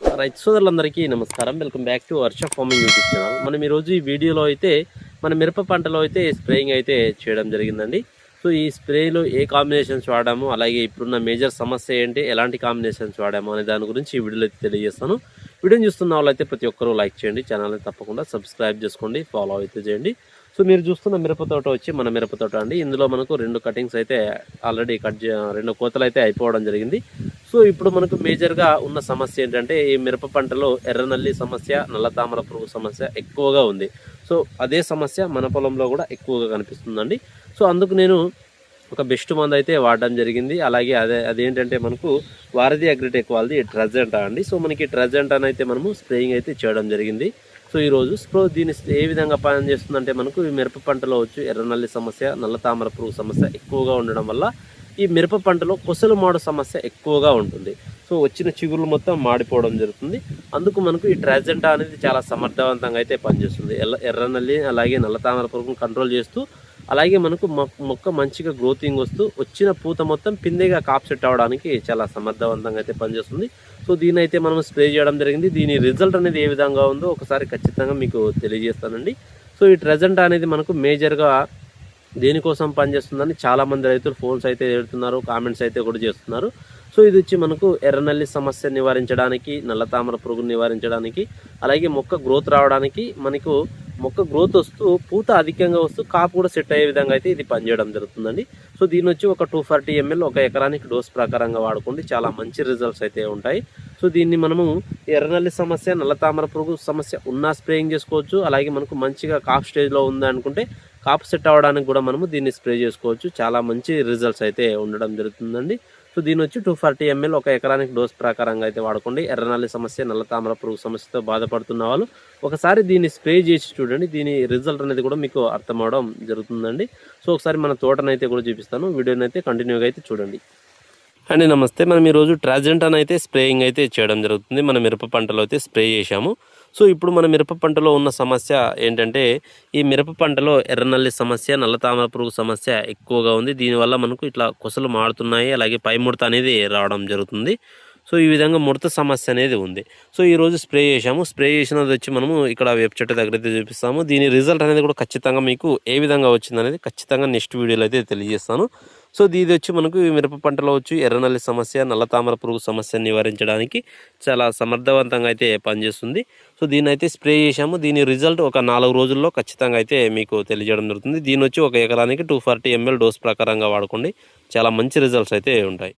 రైతు సోదరులందరికీ నమస్కారం. Welcome back to Varsha farming YouTube channel. మనం ఈరోజు ఈ వీడియోలో అయితే మన మిరప పంటలో అయితే స్ప్రేయింగ్ అయితే చేయడం జరిగిందండి. సో ఈ స్ప్రేలో ఏ కాంబినేషన్స్ వాడాము, అలాగే ఇప్పుడున్న మేజర్ సమస్య ఏంటి, ఎలాంటి కాంబినేషన్స్ వాడాము అనే దాని గురించి ఈ వీడియోలో అయితే తెలియజేస్తాను. వీడియోని చూస్తున్న వాళ్ళైతే ప్రతి ఒక్కరూ లైక్ చేయండి, ఛానల్ని తప్పకుండా సబ్స్క్రైబ్ చేసుకోండి, ఫాలో అయితే చేయండి. సో మీరు చూస్తున్న మిరప తోట వచ్చి మన మిరప తోట అండి. ఇందులో మనకు 2 కటింగ్స్ అయితే ఆల్రెడీ 2 కోతలు అయితే అయిపోవడం జరిగింది. సో ఇప్పుడు మనకు మేజర్గా ఉన్న సమస్య ఏంటంటే ఈ మిరప పంటలో ఎర్రనల్లి సమస్య, నల్ల తామర పురుగు సమస్య ఎక్కువగా ఉంది. సో అదే సమస్య మన పొలంలో కూడా ఎక్కువగా కనిపిస్తుందండి. సో అందుకు నేను ఒక బెస్ట్ మందు అయితే వాడడం జరిగింది. అలాగే అదేంటంటే మనకు వారధి అగ్రిటెక్ వాళ్ళది ట్రెజెంటా అండి. సో మనకి ట్రెజెంటాని అయితే మనము స్ప్రేయింగ్ అయితే చేయడం జరిగింది. సో ఈరోజు దీని ఏ విధంగా పనిచేస్తుందంటే మనకు ఈ మిరప పంటలో వచ్చి ఎర్రనల్లి సమస్య, నల్ల తామర పురుగు సమస్య ఎక్కువగా ఉండడం వల్ల ఈ మిరప పంటలో కొసలు మాడు సమస్య ఎక్కువగా ఉంటుంది. సో వచ్చిన చిగురులు మొత్తం మాడిపోవడం జరుగుతుంది. అందుకు మనకు ఈ ట్రాజెంటా అనేది చాలా సమర్థవంతంగా అయితే పనిచేస్తుంది. ఎర్రనల్లి అలాగే నల్ల తామర పురుగును కంట్రోల్ చేస్తూ, అలాగే మనకు మొక్క మంచిగా గ్రోతింగ్ వస్తూ వచ్చిన పూత మొత్తం పిందెగా కాప్ సెట్ అవ్వడానికి చాలా సమర్థవంతంగా అయితే పనిచేస్తుంది. సో దీన్ని అయితే మనం స్ప్రే చేయడం జరిగింది. దీని రిజల్ట్ అనేది ఏ విధంగా ఉందో ఒకసారి ఖచ్చితంగా మీకు తెలియజేస్తానండి. సో ఈ ట్రెజెంటా అనేది మనకు మేజర్గా దేనికోసం పనిచేస్తుందని చాలామంది రైతులు ఫోన్స్ అయితే పెడుతున్నారు, కామెంట్స్ అయితే కూడా చేస్తున్నారు. సో ఇది వచ్చి మనకు ఎర్రనల్లి సమస్య నివారించడానికి, నల్ల తామర పురుగును నివారించడానికి, అలాగే మొక్క గ్రోత్ రావడానికి, మనకు మొక్క గ్రోత్ వస్తూ పూత అధికంగా వస్తూ కాపు కూడా సెట్ అయ్యే విధంగా అయితే ఇది పనిచేయడం జరుగుతుందండి. సో దీని వచ్చి ఒక 240 ml ఒక ఎకరానికి డోస్ ప్రకారంగా వాడుకోండి, చాలా మంచి రిజల్ట్స్ అయితే ఉంటాయి. సో దీన్ని మనము ఎర్రనల్లి సమస్య, నల్ల తామర పురుగు సమస్య ఉన్నా స్ప్రేయింగ్ చేసుకోవచ్చు. అలాగే మనకు మంచిగా కాపు స్టేజ్లో ఉందనుకుంటే కాపు సెట్ అవ్వడానికి కూడా మనము దీన్ని స్ప్రే చేసుకోవచ్చు. చాలా మంచి రిజల్ట్స్ అయితే ఉండడం జరుగుతుందండి. సో దీని వచ్చి 240 ml ఒక ఎకరానికి డోస్ ప్రకారంగా అయితే వాడుకోండి. ఎర్రనల్లి సమస్య, నల్ల తామర పురుగు సమస్యతో బాధపడుతున్న వాళ్ళు ఒకసారి దీన్ని స్ప్రే చేసి చూడండి. దీని రిజల్ట్ అనేది కూడా మీకు అర్థమవడం జరుగుతుందండి. సో ఒకసారి మన తోటనైతే కూడా చూపిస్తాను, వీడియోని అయితే కంటిన్యూగా అయితే చూడండి. అండి నమస్తే, మనం ఈరోజు ట్రాజెంటాని అయితే స్ప్రేయింగ్ అయితే చేయడం జరుగుతుంది. మన మిరప పంటలో అయితే స్ప్రే చేశాము. సో ఇప్పుడు మన మిరప పంటలో ఉన్న సమస్య ఏంటంటే ఈ మిరప పంటలో ఎర్రనల్లి సమస్య, నల్ల తామర పురుగు సమస్య ఎక్కువగా ఉంది. దీనివల్ల మనకు ఇట్లా కొసలు మాడుతున్నాయి, అలాగే పై ముడత అనేది రావడం జరుగుతుంది. సో ఈ విధంగా ముడత సమస్య అనేది ఉంది. సో ఈరోజు స్ప్రే చేసాము. స్ప్రే చేసినది వచ్చి మనము ఇక్కడ వేప చెట్టు దగ్గర అయితే చూపిస్తాము. దీని రిజల్ట్ అనేది కూడా ఖచ్చితంగా మీకు ఏ విధంగా వచ్చిందనేది ఖచ్చితంగా నెక్స్ట్ వీడియోలో అయితే తెలియజేస్తాను. సో ఇది వచ్చి మనకు ఈ మిరప పంటలో వచ్చి ఎర్రనల్లి సమస్య, నల్ల తామర పురుగు సమస్యను నివారించడానికి చాలా సమర్థవంతంగా అయితే పనిచేస్తుంది. సో దీన్ని అయితే స్ప్రే చేసాము. దీని రిజల్ట్ ఒక 4 రోజుల్లో ఖచ్చితంగా అయితే మీకు తెలియజేయడం జరుగుతుంది. దీని వచ్చి ఒక ఎకరానికి 240 ml డోస్ ప్రకారంగా వాడుకోండి, చాలా మంచి రిజల్ట్స్ అయితే ఉంటాయి.